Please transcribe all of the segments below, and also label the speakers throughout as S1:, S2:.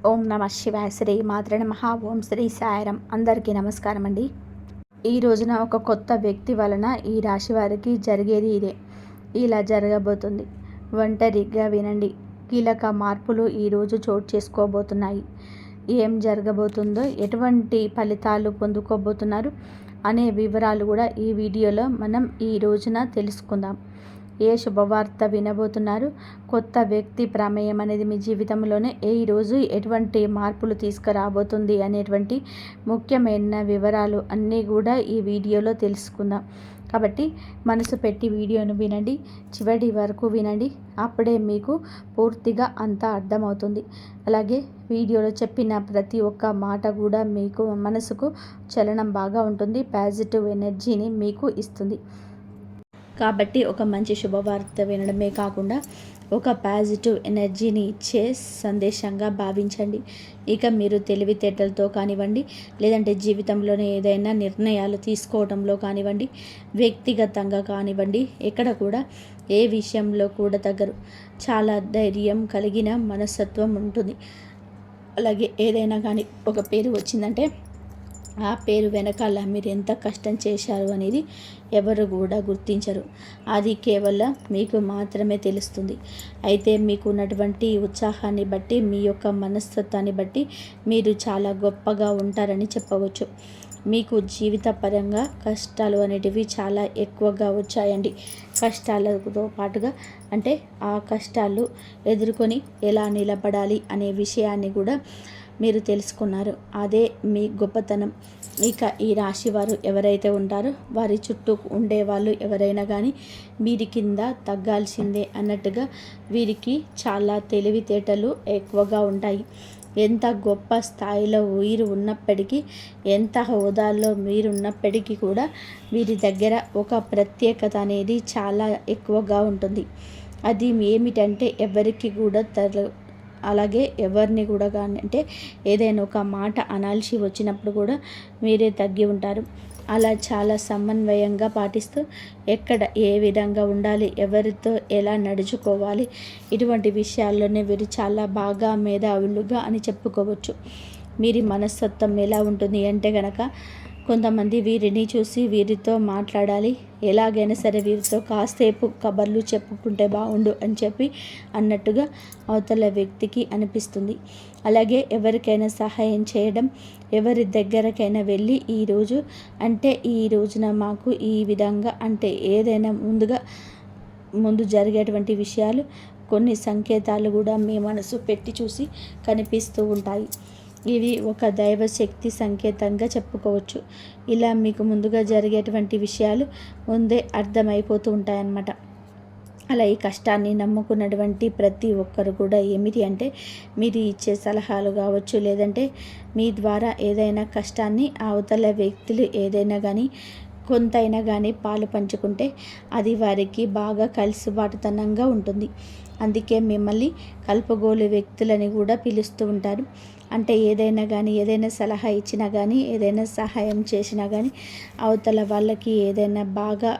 S1: ఓం నమ శివాయ. శ్రీ మాత్రే నమః. ఓం శ్రీ సాయిరాం. అందరికీ నమస్కారం అండి. ఈ రోజున ఒక కొత్త వ్యక్తి వలన ఈ రాశి వారికి జరిగేది ఇదే. ఇలా జరగబోతుంది. ఒంటరిగా వినండి. కీలక మార్పులు ఈరోజు చోటు చేసుకోబోతున్నాయి. ఏం జరగబోతుందో, ఎటువంటి ఫలితాలు పొందుకోబోతున్నారు అనే వివరాలు కూడా ఈ వీడియోలో మనం ఈ రోజున తెలుసుకుందాం. ఏ శుభవార్త వినబోతున్నారు, కొత్త వ్యక్తి ప్రమేయం అనేది మీ జీవితంలోనే ఈరోజు ఎటువంటి మార్పులు తీసుకురాబోతుంది అనేటువంటి ముఖ్యమైన వివరాలు అన్నీ కూడా ఈ వీడియోలో తెలుసుకుందాం. కాబట్టి మనసు పెట్టి వీడియోను వినండి, చివరి వరకు వినండి. అప్పుడే మీకు పూర్తిగా అంతా అర్థమవుతుంది. అలాగే వీడియోలో చెప్పిన ప్రతి ఒక్క మాట కూడా మీకు మనసుకు చలనం బాగా ఉంటుంది, పాజిటివ్ ఎనర్జీని మీకు ఇస్తుంది. కాబట్టి ఒక మంచి శుభవార్త వినడమే కాకుండా ఒక పాజిటివ్ ఎనర్జీని ఇచ్చే సందేశంగా భావించండి. ఇక మీరు తెలివితేటలతో కానివ్వండి, లేదంటే జీవితంలోనే ఏదైనా నిర్ణయాలు తీసుకోవడంలో కానివ్వండి, వ్యక్తిగతంగా కానివ్వండి, ఎక్కడ కూడా ఏ విషయంలో కూడా తగ్గరు. చాలా ధైర్యం కలిగిన మనస్తత్వం ఉంటుంది. అలాగే ఏదైనా కానీ ఒక పేరు వచ్చిందంటే ఆ పేరు వెనకాల మీరు ఎంత కష్టం చేశారు అనేది ఎవరు కూడా గుర్తించరు. అది కేవలం మీకు మాత్రమే తెలుస్తుంది. అయితే మీకు ఉన్నటువంటి ఉత్సాహాన్ని బట్టి, మీ యొక్క మనస్తత్వాన్ని బట్టి మీరు చాలా గొప్పగా ఉంటారని చెప్పవచ్చు. మీకు జీవిత పరంగా కష్టాలు అనేటివి చాలా ఎక్కువగా వచ్చాయండి. కష్టాలతో పాటుగా అంటే ఆ కష్టాలు ఎదుర్కొని ఎలా నిలబడాలి అనే విషయాన్ని కూడా మీరు తెలుసుకున్నారు. అదే మీ గొప్పతనం. ఇక ఈ రాశి వారు ఎవరైతే ఉంటారో వారి చుట్టూ ఉండేవాళ్ళు ఎవరైనా కానీ వీరి కింద తగ్గాల్సిందే అన్నట్టుగా వీరికి చాలా తెలివితేటలు ఎక్కువగా ఉంటాయి. ఎంత గొప్ప స్థాయిలో వీరు ఉన్నప్పటికీ, ఎంత హోదాలో మీరు ఉన్నప్పటికీ కూడా వీరి దగ్గర ఒక ప్రత్యేకత అనేది చాలా ఎక్కువగా ఉంటుంది. అది ఏమిటంటే ఎవరికి కూడా అలాగే ఎవరిని కూడా కానీ అంటే ఏదైనా ఒక మాట అనాల్సి వచ్చినప్పుడు కూడా మీరే తగ్గి ఉంటారు. అలా చాలా సమన్వయంగా పాటిస్తూ ఎక్కడ ఏ విధంగా ఉండాలి, ఎవరితో ఎలా నడుచుకోవాలి, ఇటువంటి విషయాల్లోనే వీరు చాలా బాగా మేధావులుగా అని చెప్పుకోవచ్చు. వీరి మనస్తత్వం ఎలా ఉంటుంది అంటే కనుక కొంతమంది వీరిని చూసి వీరితో మాట్లాడాలి, ఎలాగైనా సరే వీరితో కాసేపు కబర్లు చెప్పుకుంటే బాగుండు అని చెప్పి అన్నట్టుగా అవతల వ్యక్తికి అనిపిస్తుంది. అలాగే ఎవరికైనా సహాయం చేయడం, ఎవరి దగ్గరకైనా వెళ్ళి ఈరోజు అంటే ఈ రోజున మాకు ఈ విధంగా అంటే ఏదైనా ముందు జరిగేటువంటి విషయాలు కొన్ని సంకేతాలు కూడా మీ మనసు పెట్టి చూసి కనిపిస్తూ ఉంటాయి. ఇవి ఒక దైవశక్తి సంకేతంగా చెప్పుకోవచ్చు. ఇలా మీకు ముందుగా జరిగేటువంటి విషయాలు ముందే అర్థమైపోతూ ఉంటాయన్నమాట. అలా ఈ కష్టాన్ని నమ్ముకున్నటువంటి ప్రతి ఒక్కరు కూడా ఏమిటి అంటే మీరు ఇచ్చే సలహాలు కావచ్చు, లేదంటే మీ ద్వారా ఏదైనా కష్టాన్ని అవతల వ్యక్తులు ఏదైనా కానీ కొంతైనా కానీ పాలు పంచుకుంటే అది వారికి బాగా కలిసిబాటుతనంగా ఉంటుంది. అందుకే మిమ్మల్ని కలుపుగోలు వ్యక్తులని కూడా పిలుస్తూ ఉంటారు. అంటే ఏదైనా కానీ ఏదైనా సలహా ఇచ్చినా కానీ ఏదైనా సహాయం చేసినా కానీ అవతల వాళ్ళకి ఏదైనా బాగా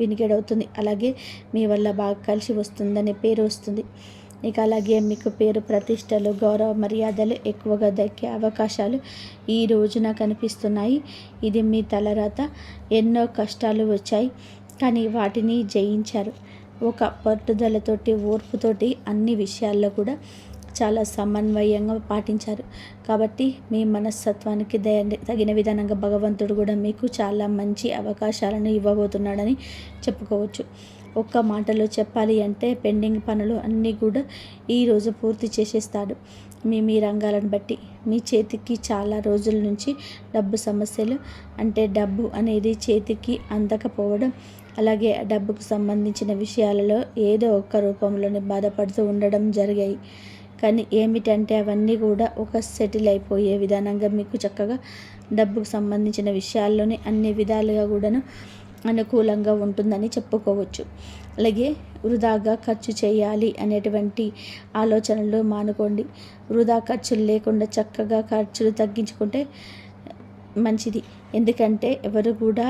S1: వినికిడవుతుంది. అలాగే మీ వల్ల బాగా కలిసి వస్తుందనే పేరు వస్తుంది. ఇక అలాగే మీకు పేరు ప్రతిష్టలు, గౌరవ మర్యాదలు ఎక్కువగా దక్కే అవకాశాలు ఈ రోజున కనిపిస్తున్నాయి. ఇది మీ తలరాత. ఎన్నో కష్టాలు వచ్చాయి కానీ వాటిని జయించారు. ఒక పట్టుదలతోటి, ఓర్పుతోటి అన్ని విషయాల్లో కూడా చాలా సమన్వయంగా పాటించారు. కాబట్టి మీ మనస్తత్వానికి తగిన విధానంగా భగవంతుడు కూడా మీకు చాలా మంచి అవకాశాలను ఇవ్వబోతున్నాడని చెప్పుకోవచ్చు. ఒక్క మాటలో చెప్పాలి అంటే పెండింగ్ పనులు అన్నీ కూడా ఈరోజు పూర్తి చేసేస్తాడు. మీ రంగాలను బట్టి మీ చేతికి చాలా రోజుల నుంచి డబ్బు సమస్యలు అంటే డబ్బు అనేది చేతికి అందకపోవడం, అలాగే డబ్బుకు సంబంధించిన విషయాలలో ఏదో ఒక్క రూపంలోనే బాధపడుతూ ఉండడం జరిగాయి. కానీ ఏమిటంటే అవన్నీ కూడా ఒక సెటిల్ అయిపోయే విధానంగా మీకు చక్కగా డబ్బుకు సంబంధించిన విషయాల్లోనే అన్ని విధాలుగా కూడాను అనుకూలంగా ఉంటుందని చెప్పుకోవచ్చు. అలాగే వృధాగా ఖర్చు చేయాలి అనేటువంటి ఆలోచనలు మానుకోండి. వృధా ఖర్చులు లేకుండా చక్కగా ఖర్చులు తగ్గించుకుంటే మంచిది. ఎందుకంటే ఎవరు కూడా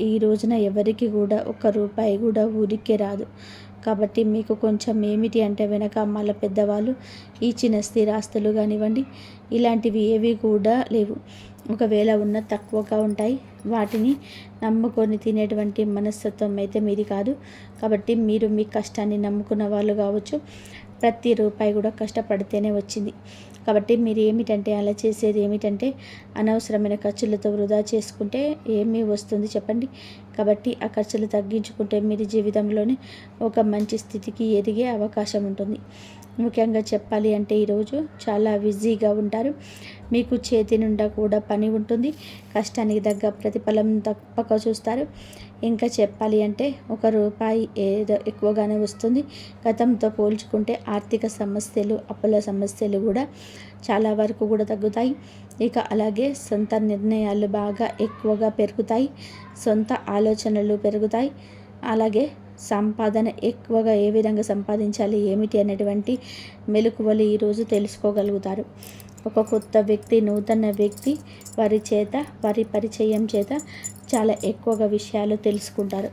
S1: ఈ రోజున ఎవరికి కూడా ఒక్క రూపాయి కూడా ఊరికే రాదు. కాబట్టి మీకు కొంచెం ఏమిటి అంటే వెనక అమ్మాల పెద్దవాళ్ళు ఇచ్చిన స్థిరాస్తులు కానివ్వండి, ఇలాంటివి ఏవి కూడా లేవు. ఒకవేళ ఉన్న తక్కువగా ఉంటాయి. వాటిని నమ్ముకొని తినేటువంటి మనస్తత్వం అయితే మీది కాదు. కాబట్టి మీరు మీ కష్టాన్ని నమ్ముకున్న వాళ్ళు కావచ్చు. ప్రతి రూపాయి కూడా కష్టపడితేనే వచ్చింది. కాబట్టి మీరు ఏమిటంటే అలా చేసేది ఏమిటంటే అనవసరమైన ఖర్చులతో వృధా చేసుకుంటే ఏమీ వస్తుంది చెప్పండి. కాబట్టి ఆ ఖర్చులు తగ్గించుకుంటే మీరు జీవితంలోనే ఒక మంచి స్థితికి ఎదిగే అవకాశం ఉంటుంది. ముఖ్యంగా చెప్పాలి అంటే ఈరోజు చాలా బిజీగా ఉంటారు. మీకు చేతి నిండా కూడా పని ఉంటుంది. కష్టానికి తగ్గ ప్రతిఫలం తప్పక చూస్తారు. ఇంకా చెప్పాలి అంటే ఒక రూపాయి ఏదో ఎక్కువగానే వస్తుంది. గతంతో పోల్చుకుంటే ఆర్థిక సమస్యలు, అప్పుల సమస్యలు కూడా చాలా వరకు కూడా తగ్గుతాయి. ఇక అలాగే సొంత నిర్ణయాలు బాగా ఎక్కువగా పెరుగుతాయి. సొంత ఆలోచనలు పెరుగుతాయి. అలాగే సంపాదన ఎక్కువగా ఏ విధంగా సంపాదించాలి ఏమిటి అనేటువంటి మెలకువలు ఈరోజు తెలుసుకోగలుగుతారు. ఒక కొత్త వ్యక్తి, నూతన వ్యక్తి వారి పరిచయం చేత చాలా ఎక్కువగా విషయాలు తెలుసుకుంటారు.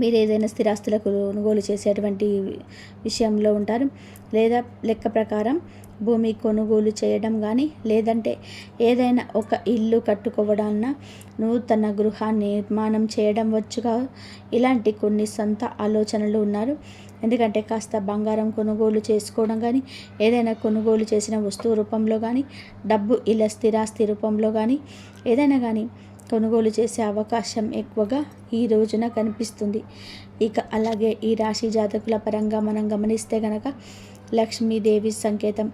S1: మీరు ఏదైనా స్థిరాస్తులకు కొనుగోలు చేసేటువంటి విషయంలో ఉంటారు. లేదా లెక్క ప్రకారం భూమి కొనుగోలు చేయడం కానీ, లేదంటే ఏదైనా ఒక ఇల్లు కట్టుకోవడాన్న, నూతన గృహ నిర్మాణం చేయడం వచ్చుగా ఇలాంటి కొన్ని సొంత ఆలోచనలు ఉన్నారు. ఎందుకంటే కాస్త బంగారం కొనుగోలు చేసుకోవడం కానీ, ఏదైనా కొనుగోలు చేసిన వస్తువు రూపంలో కానీ, డబ్బు ఇలా స్థిరాస్తి రూపంలో కానీ ఏదైనా కానీ కొనుగోలు చేసే అవకాశం ఎక్కువగా ఈ రోజున కనిపిస్తుంది. ఇక అలాగే ఈ రాశి జాతకుల పరంగా మనం గమనిస్తే కనుక లక్ష్మీదేవి సంకేతం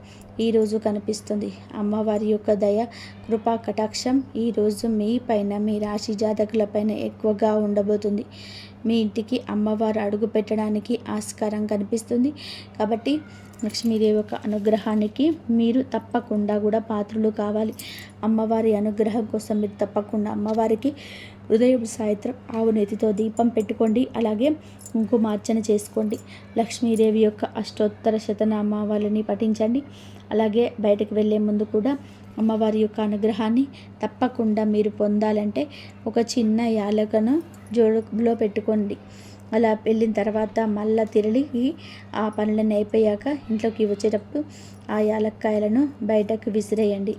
S1: ఈరోజు కనిపిస్తుంది. అమ్మవారి యొక్క దయ, కృపా కటాక్షం ఈరోజు మీ పైన, మీ రాశి జాతకుల పైన ఎక్కువగా ఉండబోతుంది. మీ ఇంటికి అమ్మవారు అడుగు పెట్టడానికి ఆస్కారం కనిపిస్తుంది. కాబట్టి లక్ష్మీదేవి యొక్క అనుగ్రహానికి మీరు తప్పకుండా కూడా పాత్రులు కావాలి. అమ్మవారి అనుగ్రహం కోసం మీరు తప్పకుండా అమ్మవారికి ఉదయం సాయంత్రం ఆవు నెతితో దీపం పెట్టుకోండి. అలాగే కుంకుమార్చన చేసుకోండి. లక్ష్మీదేవి యొక్క అష్టోత్తర శతనామావళిని పఠించండి. అలాగే బయటకు వెళ్ళే ముందు కూడా అమ్మవారి యొక్క అనుగ్రహాన్ని తప్పకుండా మీరు పొందాలంటే ఒక చిన్న యాలకను జోడులో పెట్టుకోండి. అలా వెళ్ళిన తర్వాత మళ్ళీ తిరిగి ఆ పనులన్నీ అయిపోయాక ఇంట్లోకి వచ్చేటప్పుడు ఆ యాలక్కాయలను బయటకు విసిరేయండి.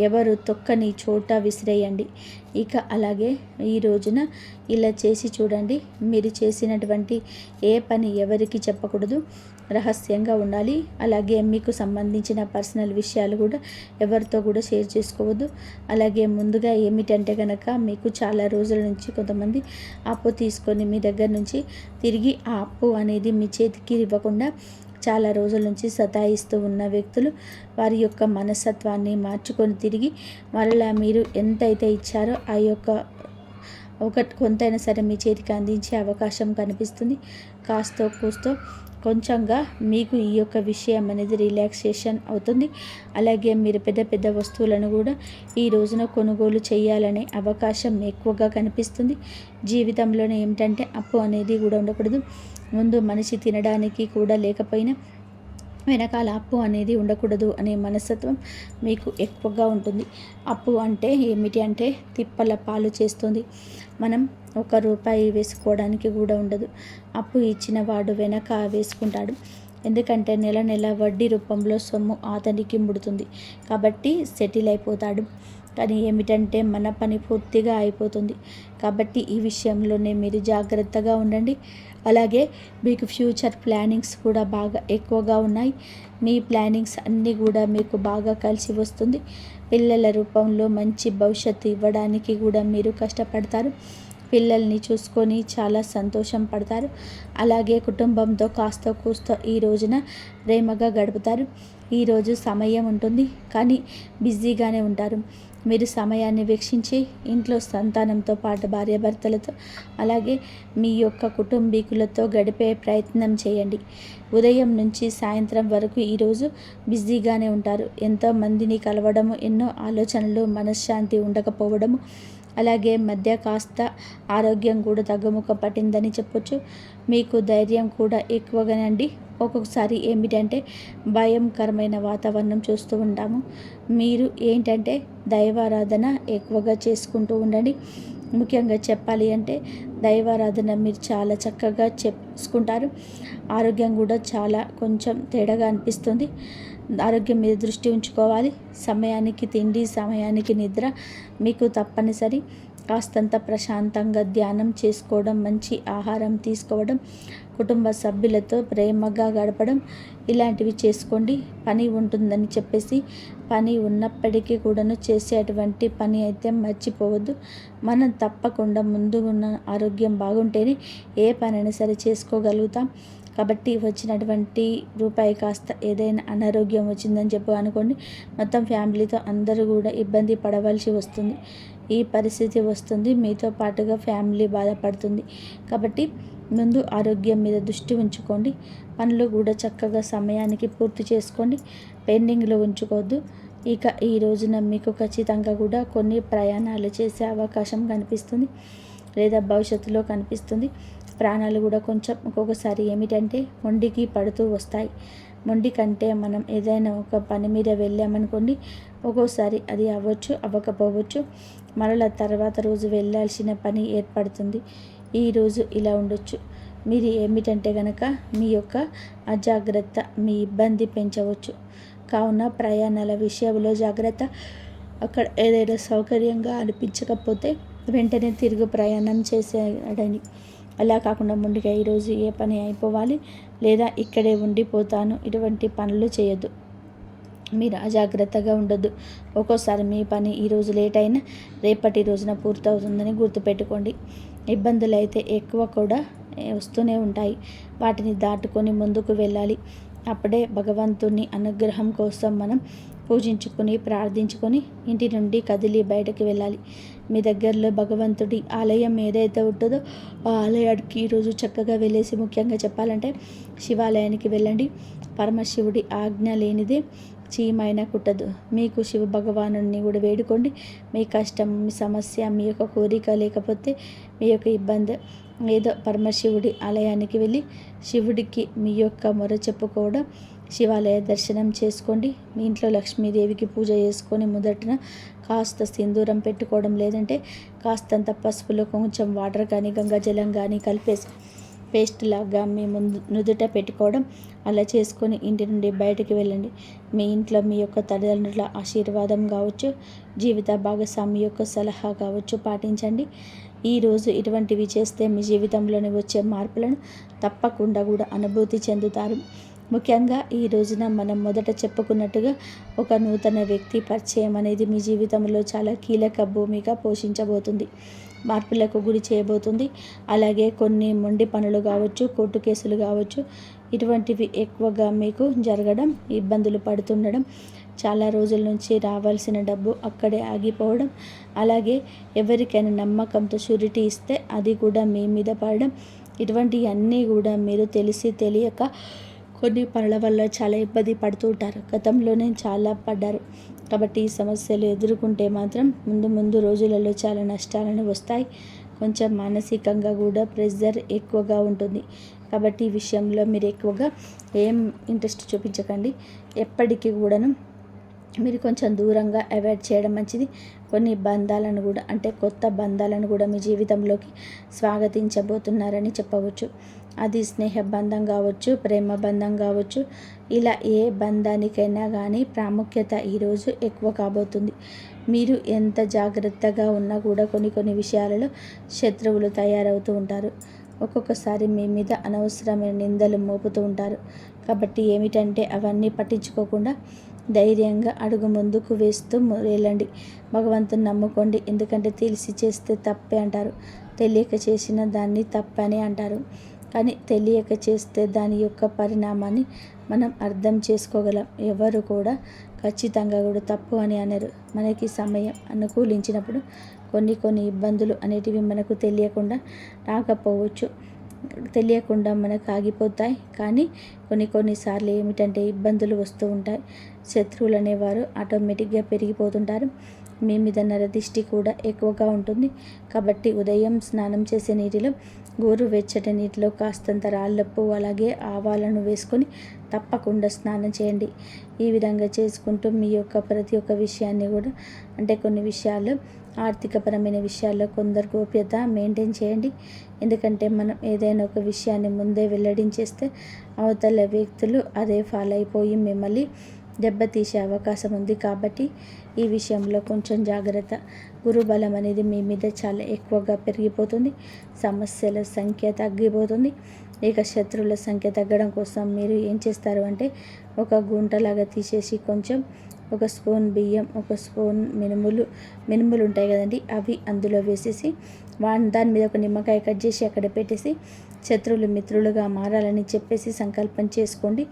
S1: ఎవరు తొక్కని చోట విసిరేయండి. ఇక అలాగే ఈ రోజున ఇలా చేసి చూడండి. మీరు చేసినటువంటి ఏ పని ఎవరికి చెప్పకూడదు, రహస్యంగా ఉండాలి. అలాగే మీకు సంబంధించిన పర్సనల్ విషయాలు కూడా ఎవరితో కూడా షేర్ చేసుకోవద్దు. అలాగే ముందుగా ఏమిటంటే కనుక మీకు చాలా రోజుల నుంచి కొంతమంది అప్పు తీసుకొని మీ దగ్గర నుంచి తిరిగి ఆ అప్పు అనేది మీ చేతికి ఇవ్వకుండా చాలా రోజుల నుంచి సతాయిస్తూ ఉన్న వ్యక్తులు వారి యొక్క మనస్తత్వాన్ని మార్చుకొని తిరిగి మరలా మీరు ఎంతైతే ఇచ్చారో ఆ యొక్క కొంతైనా సరే మీ చేతికి అందించే అవకాశం కనిపిస్తుంది. కాస్తో కూస్తో కొంచెంగా మీకు ఈ యొక్క విషయం అనేది రిలాక్సేషన్ అవుతుంది. అలాగే మీరు పెద్ద పెద్ద వస్తువులను కూడా ఈ రోజున కొనుగోలు చేయాలనే అవకాశం ఎక్కువగా కనిపిస్తుంది. జీవితంలోనే ఏమిటంటే అప్పు అనేది కూడా ఉండకూడదు. ముందు మనిషి తినడానికి కూడా లేకపోయినా వెనకాల అప్పు అనేది ఉండకూడదు అనే మనస్తత్వం మీకు ఎక్కువగా ఉంటుంది. అప్పు అంటే ఏమిటి అంటే తిప్పల పాలు చేస్తుంది. మనం ఒక రూపాయి వేసుకోవడానికి కూడా ఉండదు. అప్పు ఇచ్చిన వాడు వెనక వేసుకుంటాడు. ఎందుకంటే నెల నెల వడ్డీ రూపంలో సొమ్ము అతనికి ముడుతుంది. కాబట్టి సెటిల్ అయిపోతాడు. కానీ ఏమిటంటే మన పని పూర్తిగా అయిపోతుంది. కాబట్టి ఈ విషయంలోనే మీరు జాగ్రత్తగా ఉండండి. అలాగే మీకు ఫ్యూచర్ ప్లానింగ్స్ కూడా బాగా ఎక్కువగా ఉన్నాయి. మీ ప్లానింగ్స్ అన్నీ కూడా మీకు బాగా కలిసి వస్తుంది. పిల్లల రూపంలో మంచి భవిష్యత్తు ఇవ్వడానికి కూడా మీరు కష్టపడతారు. పిల్లల్ని చూసుకొని చాలా సంతోషం పడతారు. అలాగే కుటుంబంతో కాస్త కూస్తో ఈ రోజున ప్రేమగా గడుపుతారు. ఈరోజు సమయం ఉంటుంది కానీ బిజీగానే ఉంటారు. మీరు సమయాన్ని వీక్షించి ఇంట్లో సంతానంతో పాటు భార్యాభర్తలతో అలాగే మీ యొక్క కుటుంబీకులతో గడిపే ప్రయత్నం చేయండి. ఉదయం నుంచి సాయంత్రం వరకు ఈరోజు బిజీగానే ఉంటారు. ఎంతోమందిని కలవడము, ఎన్నో ఆలోచనలు, మనశ్శాంతి ఉండకపోవడము, అలాగే మధ్య కాస్త ఆరోగ్యం కూడా తగ్గుముఖ పట్టిందని చెప్పొచ్చు. మీకు ధైర్యం కూడా ఎక్కువగానండి. ఒక్కొక్కసారి ఏమిటంటే భయంకరమైన వాతావరణం చూస్తూ ఉంటాము. మీరు ఏంటంటే దైవారాధన ఎక్కువగా చేసుకుంటూ ఉండండి. ముఖ్యంగా చెప్పాలి అంటే దైవారాధన మీరు చాలా చక్కగా చేసుకుంటారు. ఆరోగ్యం కూడా చాలా కొంచెం తేడాగా అనిపిస్తుంది. ఆరోగ్యం మీద దృష్టి ఉంచుకోవాలి. సమయానికి తిండి, సమయానికి నిద్ర మీకు తప్పనిసరి. కాస్తంత ప్రశాంతంగా ధ్యానం చేసుకోవడం, మంచి ఆహారం తీసుకోవడం, కుటుంబ సభ్యులతో ప్రేమగా గడపడం ఇలాంటివి చేసుకోండి. పని ఉంటుందని చెప్పేసి పని ఉన్నప్పటికీ కూడాను చేసేటువంటి పని అయితే మర్చిపోవద్దు. మనం తప్పకుండా ముందు ఉన్న ఆరోగ్యం బాగుంటేనే ఏ పనైనా సరే చేసుకోగలుగుతాం. కాబట్టి వచ్చినటువంటి రూపాయి కాస్త ఏదైనా అనారోగ్యం వచ్చిందని చెప్పి అనుకోండి, మొత్తం ఫ్యామిలీతో అందరూ కూడా ఇబ్బంది పడవలసి వస్తుంది. ఈ పరిస్థితి వస్తుంది, మీతో పాటుగా ఫ్యామిలీ బాధపడుతుంది. కాబట్టి ముందు ఆరోగ్యం మీద దృష్టి ఉంచుకోండి. పనులు కూడా చక్కగా సమయానికి పూర్తి చేసుకోండి. పెండింగ్లో ఉంచుకోవద్దు. ఇక ఈ రోజున మీకు ఖచ్చితంగా కూడా కొన్ని ప్రయాణాలు చేసే అవకాశం కనిపిస్తుంది, లేదా భవిష్యత్తులో కనిపిస్తుంది. ప్రాణాలు కూడా కొంచెం ఒక్కొక్కసారి ఏమిటంటే మొండికి పడుతూ వస్తాయి. మొండి కంటే మనం ఏదైనా ఒక పని మీద వెళ్ళామనుకోండి, ఒక్కోసారి అది అవ్వచ్చు, అవ్వకపోవచ్చు. మరలా తర్వాత రోజు వెళ్ళాల్సిన పని ఏర్పడుతుంది. ఈరోజు ఇలా ఉండొచ్చు. మీరు ఏమిటంటే గనక మీ యొక్క అజాగ్రత్త మీ ఇబ్బంది పెంచవచ్చు. కావున ప్రయాణాల విషయంలో జాగ్రత్త. అక్కడ ఏదైనా సౌకర్యంగా అనిపించకపోతే వెంటనే తిరుగు ప్రయాణం చేసేయడని. అలా కాకుండా ముందుగా ఈరోజు ఏ పని అయిపోవాలి, లేదా ఇక్కడే ఉండిపోతాను, ఇటువంటి పనులు చేయొద్దు. మీరు అజాగ్రత్తగా ఉండొద్దు. ఒక్కోసారి మీ పని ఈరోజు లేట్ అయినా రేపటి రోజున పూర్తవుతుందని గుర్తుపెట్టుకోండి. ఇబ్బందులు అయితే ఎక్కువ కూడా వస్తూనే ఉంటాయి. వాటిని దాటుకొని ముందుకు వెళ్ళాలి. అప్పుడే భగవంతుని అనుగ్రహం కోసం మనం పూజించుకొని ప్రార్థించుకొని ఇంటి నుండి కదిలి బయటకు వెళ్ళాలి. మీ దగ్గరలో భగవంతుడి ఆలయం ఏదైతే ఉంటుందో ఆ ఆలయానికి ఈరోజు చక్కగా వెళ్ళేసి, ముఖ్యంగా చెప్పాలంటే శివాలయానికి వెళ్ళండి. పరమశివుడి ఆజ్ఞ లేనిదే చీమైనా కుట్టదు. మీకు శివ భగవానుడిని కూడా వేడుకోండి. మీ కష్టం, మీ సమస్య, మీ యొక్క కోరిక, లేకపోతే మీ యొక్క ఇబ్బంది ఏదో పరమశివుడి ఆలయానికి వెళ్ళి శివుడికి మీ యొక్క మొర చెప్పుకోవడం, శివాలయ దర్శనం చేసుకోండి. మీ ఇంట్లో లక్ష్మీదేవికి పూజ చేసుకొని మొదటన కాస్త సింధూరం పెట్టుకోవడం, లేదంటే కాస్తంత పసుపులో కొంచెం వాటర్ కానీ గంగాజలం కానీ కలిపేసి పేస్ట్ లాగా మీ ముందు నుదుట పెట్టుకోవడం, అలా చేసుకొని ఇంటి నుండి బయటకు వెళ్ళండి. మీ ఇంట్లో మీ యొక్క తల్లిదండ్రుల ఆశీర్వాదం కావచ్చు, జీవిత భాగస్వామి యొక్క సలహా కావచ్చు పాటించండి. ఈరోజు ఇటువంటివి చేస్తే మీ జీవితంలోని వచ్చే మార్పులను తప్పకుండా కూడా అనుభూతి చెందుతారు. ముఖ్యంగా ఈ రోజున మనం మొదట చెప్పుకున్నట్టుగా ఒక నూతన వ్యక్తి పరిచయం అనేది మీ జీవితంలో చాలా కీలక భూమిక పోషించబోతుంది, మార్పులకు గురి చేయబోతుంది. అలాగే కొన్ని మొండి పనులు కావచ్చు, కోర్టు కేసులు కావచ్చు, ఇటువంటివి ఎక్కువగా మీకు జరగడం, ఇబ్బందులు పడుతుండడం, చాలా రోజుల నుంచి రావాల్సిన డబ్బు అక్కడే ఆగిపోవడం, అలాగే ఎవరికైనా నమ్మకంతో షూరిటీ ఇస్తే అది కూడా మీ మీద పడడం, ఇటువంటివన్నీ కూడా మీరు తెలిసి తెలియక కొన్ని పనుల వల్ల చాలా ఇబ్బంది పడుతూ ఉంటారు. గతంలోనే చాలా పడ్డారు. కాబట్టి ఈ సమస్యలు ఎదుర్కొంటే మాత్రం ముందు రోజులలో చాలా నష్టాలను వస్తాయి. కొంచెం మానసికంగా కూడా ప్రెషర్ ఎక్కువగా ఉంటుంది. కాబట్టి ఈ విషయంలో మీరు ఎక్కువగా ఏం ఇంట్రెస్ట్ చూపించకండి. ఎప్పటికీ కూడాను మీరు కొంచెం దూరంగా అవాయిడ్ చేయడం మంచిది. కొన్ని బంధాలను కూడా, అంటే కొత్త బంధాలను కూడా మీ జీవితంలోకి స్వాగతించబోతున్నారని చెప్పవచ్చు. అది స్నేహ బంధం కావచ్చు, ప్రేమ బంధం కావచ్చు, ఇలా ఏ బంధానికైనా కానీ ప్రాముఖ్యత ఈరోజు ఎక్కువ కాబోతుంది. మీరు ఎంత జాగ్రత్తగా ఉన్నా కూడా కొన్ని విషయాలలో శత్రువులు తయారవుతూ ఉంటారు. ఒక్కొక్కసారి మీ మీద అనవసరమైన నిందలు మోపుతూ ఉంటారు. కాబట్టి ఏమిటంటే అవన్నీ పట్టించుకోకుండా ధైర్యంగా అడుగు ముందుకు వేస్తూ వెళ్ళండి. భగవంతుని నమ్ముకోండి. ఎందుకంటే తెలిసి చేస్తే తప్పే అంటారు, తెలియక చేసిన దాన్ని తప్పని అంటారు. కానీ తెలియక చేస్తే దాని యొక్క పరిణామాన్ని మనం అర్థం చేసుకోగలం. ఎవరు కూడా ఖచ్చితంగా కూడా తప్పు అని అనరు. మనకి సమయం అనుకూలించినప్పుడు కొన్ని ఇబ్బందులు అనేటివి మనకు రాకపోవచ్చు, తెలియకుండా మనకు ఆగిపోతాయి. కానీ కొన్నిసార్లు ఏమిటంటే ఇబ్బందులు వస్తూ ఉంటాయి. శత్రువులు అనేవారు ఆటోమేటిక్గా పెరిగిపోతుంటారు. మీ మీద నరదిష్టి కూడా ఎక్కువగా ఉంటుంది. కాబట్టి ఉదయం స్నానం చేసే నీటిలో గోరువెచ్చటి నీటిలో కాస్తంత రాళ్ళప్పు అలాగే ఆవాలను వేసుకొని తప్పకుండా స్నానం చేయండి. ఈ విధంగా చేసుకుంటూ మీ యొక్క ప్రతి ఒక్క విషయాన్ని కూడా, అంటే కొన్ని విషయాలు ఆర్థికపరమైన విషయాల్లో కొందరు గోప్యత మెయింటైన్ చేయండి. ఎందుకంటే మనం ఏదైనా ఒక విషయాన్ని ముందే వెల్లడించేస్తే అవతల వ్యక్తులు అదే ఫాలో అయిపోయి మిమ్మల్ని దెబ్బతీసే అవకాశం ఉంది. కాబట్టి ఈ విషయంలో కొంచెం జాగ్రత్త. గురుబలం అనేది మీ మీద చాలా ఎక్కువగా పెరిగిపోతుంది. సమస్యల సంఖ్య తగ్గిపోతుంది. ఇక శత్రువుల సంఖ్య తగ్గడం కోసం మీరు ఏం చేస్తారు అంటే ఒక గుంటలాగా తీసేసి కొంచెం ఒక స్పూన్ బియ్యం, ఒక స్పూన్ మినుములు ఉంటాయి కదండి, అవి అందులో వేసేసి దాని మీద ఒక నిమ్మకాయ కట్ చేసి అక్కడ పెట్టేసి శత్రువులు మిత్రులుగా మారాలని చెప్పేసి సంకల్పం చేసుకోండి.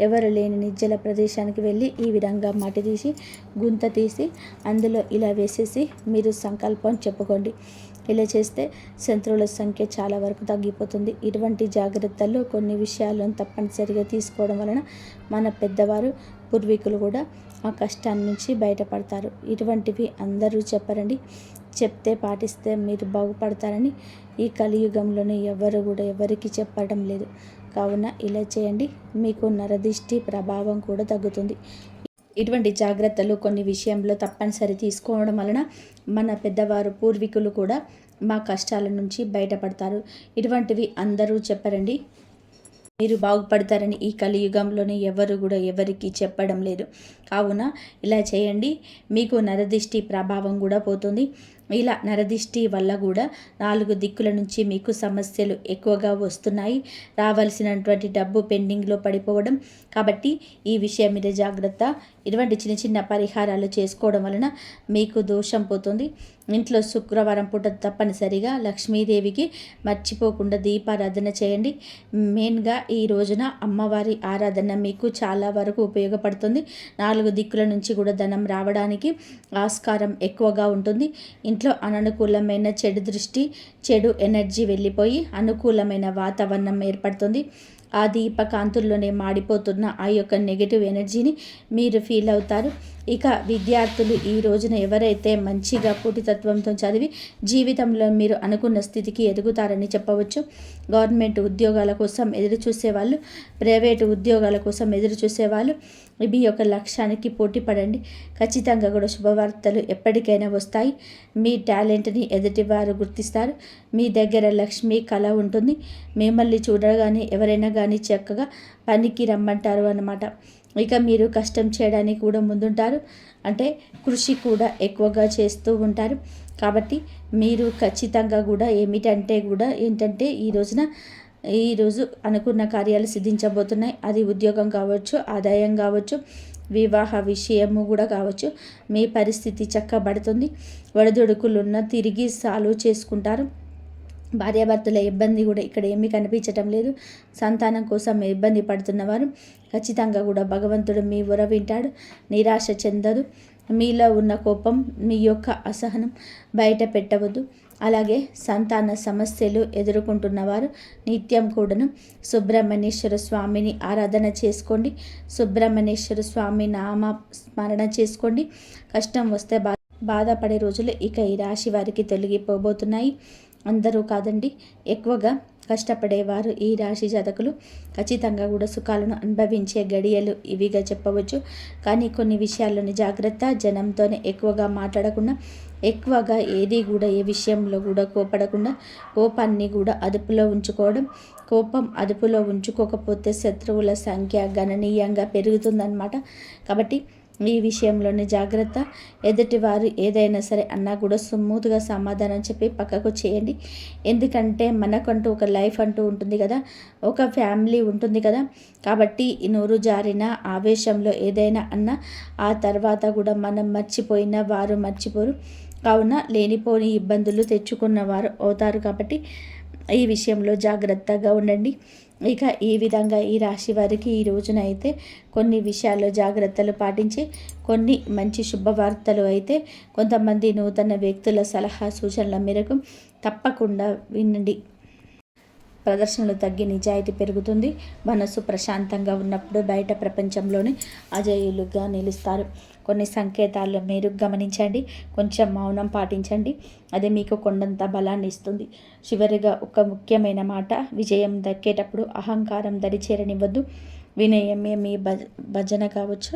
S1: ఎవరు లేని నిర్జల ప్రదేశానికి వెళ్ళి ఈ విధంగా మట్టి తీసి గుంత తీసి అందులో ఇలా వేసేసి మీరు సంకల్పం చెప్పుకోండి. ఇలా చేస్తే శత్రువుల సంఖ్య చాలా వరకు తగ్గిపోతుంది. ఇటువంటి జాగ్రత్తలు కొన్ని విషయాలను తప్పనిసరిగా తీసుకోవడం వలన మన పెద్దవారు పూర్వీకులు కూడా ఆ కష్టాన్ని నుంచి బయటపడతారు. ఇటువంటివి అందరూ చెప్పరండి, చెప్తే పాటిస్తే మీరు బాగుపడతారని ఈ కలియుగంలోనే ఎవరు కూడా ఎవరికి చెప్పడం లేదు. కావున ఇలా చేయండి, మీకు నరదిష్టి ప్రభావం కూడా తగ్గుతుంది. ఇటువంటి జాగ్రత్తలు కొన్ని విషయంలో తప్పనిసరి తీసుకోవడం వలన మన పెద్దవారు పూర్వీకులు కూడా మా కష్టాల నుంచి బయటపడతారు. ఇటువంటివి అందరూ చెప్పరండి, మీరు బాగుపడతారని ఈ కలియుగంలోనే ఎవరు కూడా ఎవరికి చెప్పడం లేదు. కావున ఇలా చేయండి, మీకు నరదిష్టి ప్రభావం కూడా పోతుంది. ఇలా నరదిష్టి వల్ల కూడా 4 దిక్కుల నుంచి మీకు సమస్యలు ఎక్కువగా వస్తున్నాయి. రావాల్సినటువంటి డబ్బు పెండింగ్లో పడిపోవడం. కాబట్టి ఈ విషయం మీద జాగ్రత్త. ఇటువంటి చిన్న చిన్న పరిహారాలు చేసుకోవడం వలన మీకు దోషం పోతుంది. ఇంట్లో శుక్రవారం పూట తప్పనిసరిగా లక్ష్మీదేవికి మర్చిపోకుండా దీపారాధన చేయండి. మెయిన్గా ఈ రోజున అమ్మవారి ఆరాధన మీకు చాలా వరకు ఉపయోగపడుతుంది. 4 దిక్కుల నుంచి కూడా ధనం రావడానికి ఆస్కారం ఎక్కువగా ఉంటుంది. ఇంట్లో అననుకూలమైన చెడు దృష్టి, చెడు ఎనర్జీ వెళ్ళిపోయి అనుకూలమైన వాతావరణం ఏర్పడుతుంది. ఆ దీపకాంతుల్లోనే మాడిపోతున్న ఆ యొక్క నెగిటివ్ ఎనర్జీని మీరు ఫీల్ అవుతారు. ఇక విద్యార్థులు ఈ రోజున ఎవరైతే మంచిగా పూటితత్వంతో చదివి జీవితంలో మీరు అనుకున్న స్థితికి ఎదుగుతారని చెప్పవచ్చు. గవర్నమెంట్ ఉద్యోగాల కోసం ఎదురు చూసేవాళ్ళు, ప్రైవేటు ఉద్యోగాల కోసం ఎదురు చూసేవాళ్ళు మీ యొక్క లక్ష్యానికి పోటీ పడండి. ఖచ్చితంగా కూడా శుభవార్తలు ఎప్పటికైనా వస్తాయి. మీ టాలెంట్ని ఎదుటివారు గుర్తిస్తారు. మీ దగ్గర లక్ష్మి కళ ఉంటుంది. మిమ్మల్ని చూడగానే ఎవరైనా కానీ చక్కగా పనికి రమ్మంటారు అన్నమాట. ఇక మీరు కష్టం చేయడానికి కూడా ముందుంటారు, అంటే కృషి కూడా ఎక్కువగా చేస్తూ ఉంటారు. కాబట్టి మీరు ఖచ్చితంగా కూడా ఏంటంటే ఈరోజు అనుకున్న కార్యాలు సిద్ధించబోతున్నాయి. అది ఉద్యోగం కావచ్చు, ఆదాయం కావచ్చు, వివాహ విషయము కూడా కావచ్చు. మీ పరిస్థితి చక్కబడుతుంది. ఒడిదుడుకులున్న తిరిగి సాల్వ్ చేసుకుంటారు. భార్యాభర్తల ఇబ్బంది కూడా ఇక్కడ ఏమీ కనిపించటం లేదు. సంతానం కోసం ఇబ్బంది పడుతున్నవారు ఖచ్చితంగా కూడా భగవంతుడు మీ మొర వింటాడు. నిరాశ చెందదు. మీలో ఉన్న కోపం, మీ యొక్క అసహనం బయట పెట్టవద్దు. అలాగే సంతాన సమస్యలు ఎదుర్కొంటున్నవారు నిత్యం కూడాను సుబ్రహ్మణ్యేశ్వర స్వామిని ఆరాధన చేసుకోండి. సుబ్రహ్మణ్యేశ్వర స్వామి నామ స్మరణ చేసుకోండి. కష్టం వస్తే బాధపడే రోజులు ఇక ఈ రాశి వారికి తొలగిపోబోతున్నాయి. అందరూ కాదండి, ఎక్కువగా కష్టపడేవారు ఈ రాశి జాతకులు ఖచ్చితంగా కూడా సుఖాలను అనుభవించే గడియలు ఇవిగా చెప్పవచ్చు. కానీ కొన్ని విషయాల్లోని జాగ్రత్త. జనంతోనే ఎక్కువగా మాట్లాడకుండా, ఎక్కువగా ఏ విషయంలో కూడా కోపడకుండా, కోపాన్ని కూడా అదుపులో ఉంచుకోవడం. కోపం అదుపులో ఉంచుకోకపోతే శత్రువుల సంఖ్య గణనీయంగా పెరుగుతుందన్నమాట. కాబట్టి ఈ విషయంలోని జాగ్రత్త. ఎదుటివారు ఏదైనా సరే అన్నా కూడా స్మూత్గా సమాధానం చెప్పి పక్కకు చేయండి. ఎందుకంటే మనకంటూ ఒక లైఫ్ అంటూ ఉంటుంది కదా, ఒక ఫ్యామిలీ ఉంటుంది కదా. కాబట్టి నోరు జారిన ఆవేశంలో ఏదైనా అన్నా ఆ తర్వాత కూడా మనం మర్చిపోయినా వారు మర్చిపోరు. కావున లేనిపోని ఇబ్బందులు తెచ్చుకున్నవారు అవుతారు. కాబట్టి ఈ విషయంలో జాగ్రత్తగా ఉండండి. ఇక ఈ విధంగా ఈ రాశి వారికి ఈ రోజున అయితే కొన్ని విషయాల్లో జాగ్రత్తలు పాటించి కొన్ని మంచి శుభవార్తలు అయితే కొంతమంది నూతన వ్యక్తుల సలహా సూచనల మేరకు తప్పకుండా వినండి. ప్రదర్శనలు తగ్గి నిజాయితీ పెరుగుతుంది. మనసు ప్రశాంతంగా ఉన్నప్పుడు బయట ప్రపంచంలోనే అజేయులుగా నిలుస్తారు. కొన్ని సంకేతాలు మీరు గమనించండి, కొంచెం మౌనం పాటించండి. అది మీకు కొండంత బలాన్ని ఇస్తుంది. చివరిగా ఒక ముఖ్యమైన మాట, విజయం దక్కేటప్పుడు అహంకారం దరిచేరనివ్వద్దు. వినయమే మీ భజన కావచ్చు.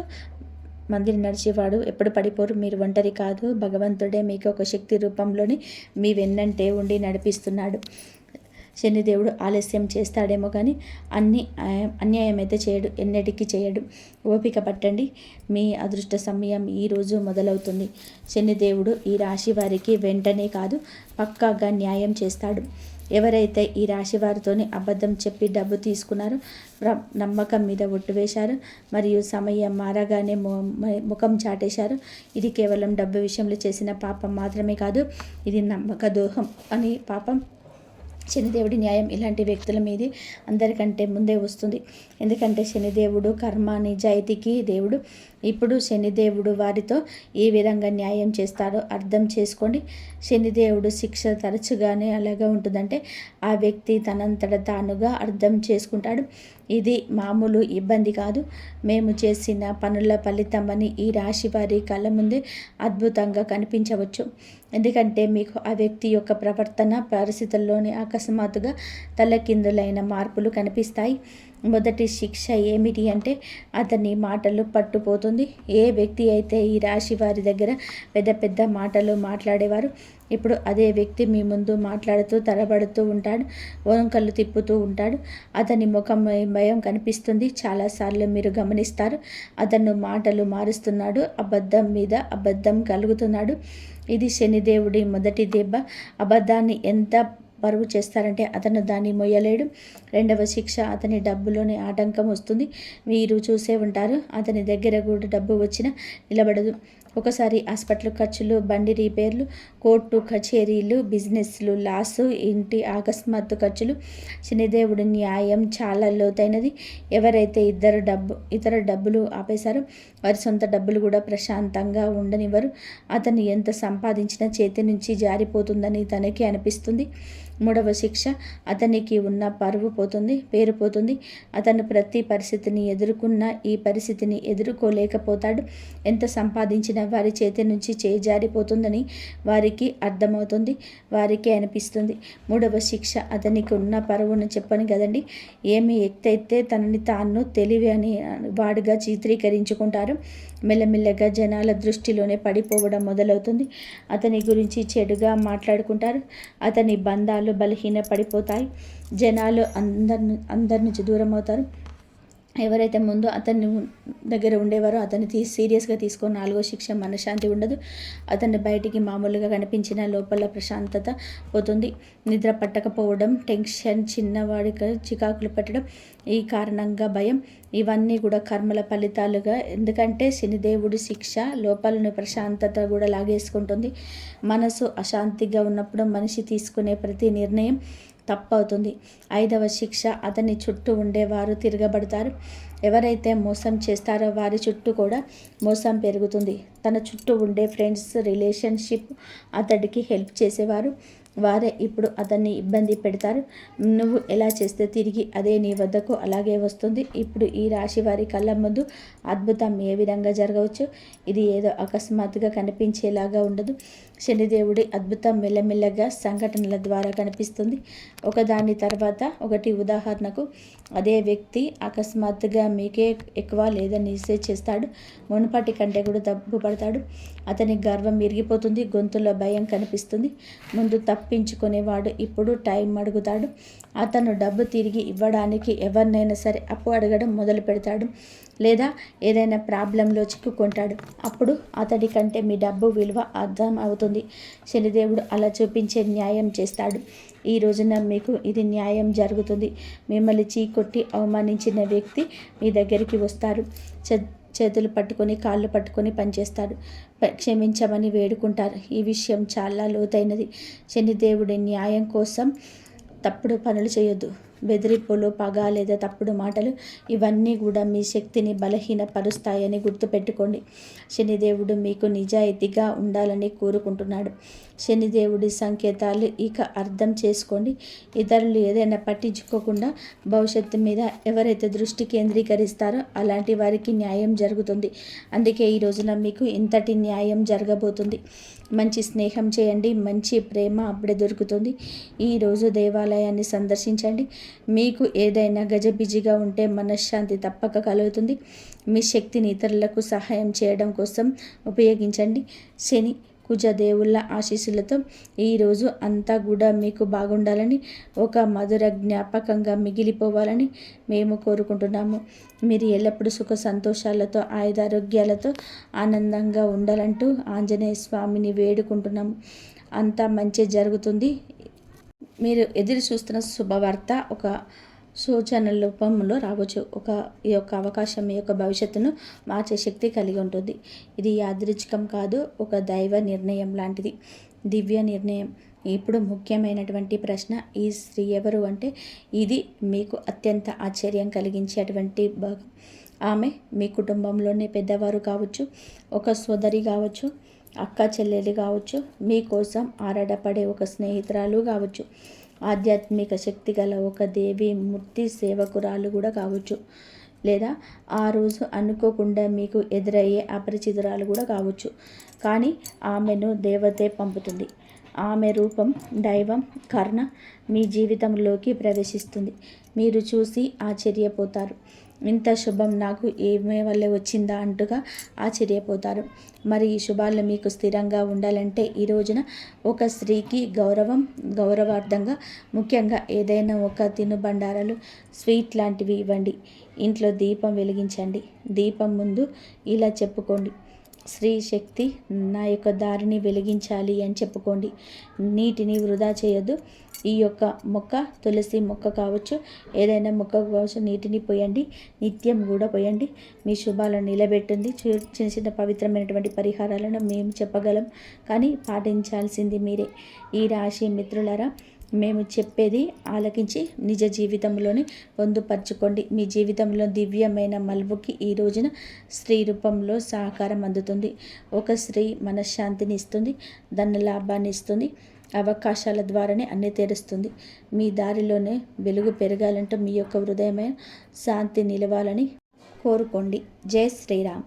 S1: మందిని నడిచేవాడు ఎప్పుడు పడిపోరు. మీరు ఒంటరి కాదు. భగవంతుడే మీకు ఒక శక్తి రూపంలోని మీ వెన్నంటే ఉండి నడిపిస్తున్నాడు. శనిదేవుడు ఆలస్యం చేస్తాడేమో కానీ అన్యాయం అయితే చేయడు, ఎన్నటికీ చేయడు. ఓపిక పట్టండి. మీ అదృష్ట సమయం ఈరోజు మొదలవుతుంది. శనిదేవుడు ఈ రాశి వారికి వెంటనే కాదు, పక్కాగా న్యాయం చేస్తాడు. ఎవరైతే ఈ రాశి వారితోని అబద్ధం చెప్పి డబ్బు తీసుకున్నారో, నమ్మకం మీద ఒట్టు వేశారు, మరియు సమయం మారగానే ముఖం చాటేశారు, ఇది కేవలం డబ్బు విషయంలో చేసిన పాపం మాత్రమే కాదు, ఇది నమ్మక ద్రోహం అని పాపం. శనిదేవుడి న్యాయం ఇలాంటి వ్యక్తుల మీద అందరికంటే ముందే వస్తుంది. ఎందుకంటే శనిదేవుడు కర్మ నిజాయితీకి దేవుడు. ఇప్పుడు శనిదేవుడు వారితో ఏ విధంగా న్యాయం చేస్తాడో అర్థం చేసుకోండి. శనిదేవుడు శిక్ష తరచుగానే అలాగా ఉంటుందంటే ఆ వ్యక్తి తనంతట తానుగా అర్థం చేసుకుంటాడు. ఇది మామూలు ఇబ్బంది కాదు, మేము చేసిన పనుల ఫలితమని ఈ రాశి వారి కళ్ళ ముందే అద్భుతంగా కనిపించవచ్చు. ఎందుకంటే మీకు ఆ వ్యక్తి యొక్క ప్రవర్తన పరిస్థితుల్లోనే అకస్మాత్తుగా తలకిందులైన మార్పులు కనిపిస్తాయి. మొదటి శిక్ష ఏమిటి అంటే అతని మాటలు పట్టుపోతుంది. ఏ వ్యక్తి అయితే ఈ రాశి వారి దగ్గర పెద్ద పెద్ద మాటలు మాట్లాడేవారు, ఇప్పుడు అదే వ్యక్తి మీ ముందు మాట్లాడుతూ తడబడుతూ ఉంటాడు, వంకలు తిప్పుతూ ఉంటాడు. అతని ముఖం భయం కనిపిస్తుంది. చాలాసార్లు మీరు గమనిస్తారు, అతను మాటలు మారుస్తున్నాడు, అబద్ధం మీద అబద్ధం కలుగుతున్నాడు. ఇది శనిదేవుడి మొదటి దెబ్బ. అబద్ధాన్ని ఎంత బరువు చేస్తారంటే అతను దాన్ని మొయ్యలేడు. రెండవ శిక్ష, అతని డబ్బులోనే ఆటంకం వస్తుంది. మీరు చూసే ఉంటారు, అతని దగ్గర కూడా డబ్బు వచ్చినా నిలబడదు. ఒకసారి హాస్పిటల్ ఖర్చులు, బండి రిపేర్లు, కోర్టు కచేరీలు, బిజినెస్లు లాసు, ఇంటి అకస్మాత్తు ఖర్చులు. శనిదేవుడి న్యాయం చాలా లోతైనది. ఎవరైతే ఇతర డబ్బులు ఆపేశారో వారి సొంత డబ్బులు కూడా ప్రశాంతంగా ఉండనివ్వరు. అతను ఎంత సంపాదించినా చేతి నుంచి జారిపోతుందని తనకి అనిపిస్తుంది. మూడవ శిక్ష, అతనికి ఉన్న పరువు పోతుంది, పేరు పోతుంది. అతను ప్రతి పరిస్థితిని ఎదుర్కొన్నా ఈ పరిస్థితిని ఎదుర్కోలేకపోతాడు. ఎంత సంపాదించినా వారి చేతి నుంచి జారిపోతుందని వారికి అర్థమవుతుంది, వారికి అనిపిస్తుంది. మూడవ శిక్ష, అతనికి ఉన్న పరువును చెప్పని కదండి. ఏమి ఎత్తైతే తనని తాను తెలివి అని వాడుగా చిత్రీకరించుకుంటారు. మెల్లమెల్లగా జనాల దృష్టిలోనే పడిపోవడం మొదలవుతుంది. అతని గురించి చెడుగా మాట్లాడుకుంటారు. అతని బంధాలు బలహీన పడిపోతాయి. జనాలు అందరి నుంచి దూరం అవుతారు. ఎవరైతే ముందు అతన్ని దగ్గర ఉండేవారో అతన్ని సీరియస్గా తీసుకొని నాలుగో శిక్ష, మనశ్శాంతి ఉండదు. అతన్ని బయటికి మామూలుగా కనిపించిన లోపల ప్రశాంతత పోతుంది. నిద్ర పట్టకపోవడం, టెన్షన్, చిన్నవాడికి చికాకులు పెట్టడం, ఈ కారణంగా భయం, ఇవన్నీ కూడా కర్మల ఫలితాలుగా. ఎందుకంటే శనిదేవుడి శిక్ష లోపలను ప్రశాంతత కూడా లాగేసుకుంటుంది. మనసు అశాంతిగా ఉన్నప్పుడు మనిషి తీసుకునే ప్రతి నిర్ణయం తప్పవుతుంది. ఐదవ శిక్ష, అతని చుట్టూ ఉండేవారు తిరగబడతారు. ఎవరైతే మోసం చేస్తారో వారి చుట్టూ కూడా మోసం పెరుగుతుంది. తన చుట్టూ ఉండే ఫ్రెండ్స్, రిలేషన్షిప్, అతడికి హెల్ప్ చేసేవారు వారే ఇప్పుడు అతన్ని ఇబ్బంది పెడతారు. నువ్వు ఎలా చేస్తే తిరిగి అదే నీ వద్దకు అలాగే వస్తుంది. ఇప్పుడు ఈ రాశి వారి కళ్ళ ముందు అద్భుతం ఏ విధంగా జరగవచ్చు. ఇది ఏదో అకస్మాత్తుగా కనిపించేలాగా ఉండదు. శనిదేవుడి అద్భుతం మెల్లమెల్లగా సంఘటనల ద్వారా కనిపిస్తుంది, ఒకదాని తర్వాత ఒకటి. ఉదాహరణకు, అదే వ్యక్తి అకస్మాత్తుగా మీకే ఎక్కువ లేదా నిషేధ చేస్తాడు. మునుపటి కంటే కూడా డబ్బు పడతాడు. అతని గర్వం విరిగిపోతుంది, గొంతులో భయం కనిపిస్తుంది. ముందు తప్పించుకునేవాడు ఇప్పుడు టైం అడుగుతాడు. అతను డబ్బు తిరిగి ఇవ్వడానికి ఎవరినైనా సరే అప్పు అడగడం మొదలు పెడతాడు, లేదా ఏదైనా ప్రాబ్లంలో చిక్కుకుంటాడు. అప్పుడు అతడి కంటే మీ డబ్బు విలువ అర్థం అవుతుంది. శనిదేవుడు అలా చూపించే న్యాయం చేస్తాడు. ఈ రోజున మీకు ఇది న్యాయం జరుగుతుంది. మిమ్మల్ని చీకొట్టి అవమానించిన వ్యక్తి మీ దగ్గరికి వస్తారు. చేతులు పట్టుకొని, కాళ్ళు పట్టుకొని పనిచేస్తారు. క్షమించమని వేడుకుంటారు. ఈ విషయం చాలా లోతైనది. శనిదేవుడి న్యాయం కోసం తప్పుడు పనులు చేయొద్దు. బెదిరింపులు, పగ లేదా తప్పుడు మాటలు, ఇవన్నీ కూడా మీ శక్తిని బలహీనపరుస్తాయని గుర్తుపెట్టుకోండి. శనిదేవుడు మీకు నిజాయితీగా ఉండాలని కోరుకుంటున్నాడు. శనిదేవుడి సంకేతాలు ఇక అర్థం చేసుకోండి. ఇతరులు ఏదైనా పట్టించుకోకుండా భవిష్యత్తు మీద ఎవరైతే దృష్టి కేంద్రీకరిస్తారో అలాంటి వారికి న్యాయం జరుగుతుంది. అందుకే ఈ రోజున మీకు ఇంతటి న్యాయం జరగబోతుంది. మంచి స్నేహం చేయండి, మంచి ప్రేమ అప్పుడే దొరుకుతుంది. ఈరోజు దేవాలయాన్ని సందర్శించండి. మీకు ఏదైనా గజిబిజిగా ఉంటే మనశ్శాంతి తప్పక కలుగుతుంది. మీ శక్తిని ఇతరులకు సహాయం చేయడం కోసం ఉపయోగించండి. శని కుజ దేవుళ్ళ ఆశీస్సులతో ఈరోజు అంతా కూడా మీకు బాగుండాలని, ఒక మధుర జ్ఞాపకంగా మిగిలిపోవాలని మేము కోరుకుంటున్నాము. మీరు ఎల్లప్పుడూ సుఖ సంతోషాలతో ఆయుధారోగ్యాలతో ఆనందంగా ఉండాలంటూ ఆంజనేయ స్వామిని వేడుకుంటున్నాము. అంతా మంచి జరుగుతుంది. మీరు ఎదురు చూస్తున్న శుభవార్త ఒక సూచన రూపంలో రావచ్చు. ఈ యొక్క అవకాశం మీ యొక్క భవిష్యత్తును మార్చే శక్తి కలిగి ఉంటుంది. ఇది యాదృచ్ఛికం కాదు, ఒక దైవ నిర్ణయం లాంటిది, దివ్య నిర్ణయం. ఇప్పుడు ముఖ్యమైనటువంటి ప్రశ్న, ఈ స్త్రీ ఎవరు అంటే ఇది మీకు అత్యంత ఆశ్చర్యం కలిగించేటువంటి భాగం. ఆమె మీ కుటుంబంలోనే పెద్దవారు కావచ్చు, ఒక సోదరి కావచ్చు, అక్క చెల్లెలు కావచ్చు, మీకోసం ఆరాటపడే ఒక స్నేహితురాలు కావచ్చు, ఆధ్యాత్మిక శక్తి గల ఒక దేవి మూర్తి సేవకురాలు కూడా కావచ్చు, లేదా ఆ రోజు అనుకోకుండా మీకు ఎదురయ్యే అపరిచితురాలు కూడా కావచ్చు. కానీ ఆమెను దేవతే పంపుతుంది. ఆమె రూపం, దైవం, కర్ణ మీ జీవితంలోకి ప్రవేశిస్తుంది. మీరు చూసి ఆశ్చర్యపోతారు. ఇంత శుభం నాకు ఏమే వల్ల వచ్చిందా అంటుగా ఆశ్చర్యపోతారు. మరి ఈ శుభాలు మీకు స్థిరంగా ఉండాలంటే ఈ రోజున ఒక స్త్రీకి గౌరవార్థంగా ముఖ్యంగా ఏదైనా ఒక తినుబండారాలు, స్వీట్ లాంటివి ఇవ్వండి. ఇంట్లో దీపం వెలిగించండి. దీపం ముందు ఇలా చెప్పుకోండి, స్త్రీ శక్తి నా యొక్క దారిని వెలిగించాలి అని చెప్పుకోండి. నీటిని వృధా చేయొద్దు. ఈ యొక్క మొక్క తులసి మొక్క కావచ్చు, ఏదైనా మొక్క కావచ్చు, నీటిని పోయండి, నిత్యం కూడా పోయండి. మీ శుభాలను నిలబెట్టింది. చిన్న చిన్న పవిత్రమైనటువంటి పరిహారాలను మేము చెప్పగలం, కానీ పాటించాల్సింది మీరే. ఈ రాశి మిత్రులారా, మేము చెప్పేది ఆలకించి నిజ జీవితంలోనే పొందుపరచుకోండి. మీ జీవితంలో దివ్యమైన మలుపుకి ఈ రోజున స్త్రీ రూపంలో సహకారం అందుతుంది. ఒక స్త్రీ మనశ్శాంతిని ఇస్తుంది, ధన లాభాన్ని ఇస్తుంది, అవకాశాల ద్వారానే అన్ని తెరుస్తుంది. మీ దారిలోనే వెలుగు పెరగాలంటే మీ యొక్క హృదయమే శాంతి నిలవాలని కోరుకోండి. జై శ్రీరామ్.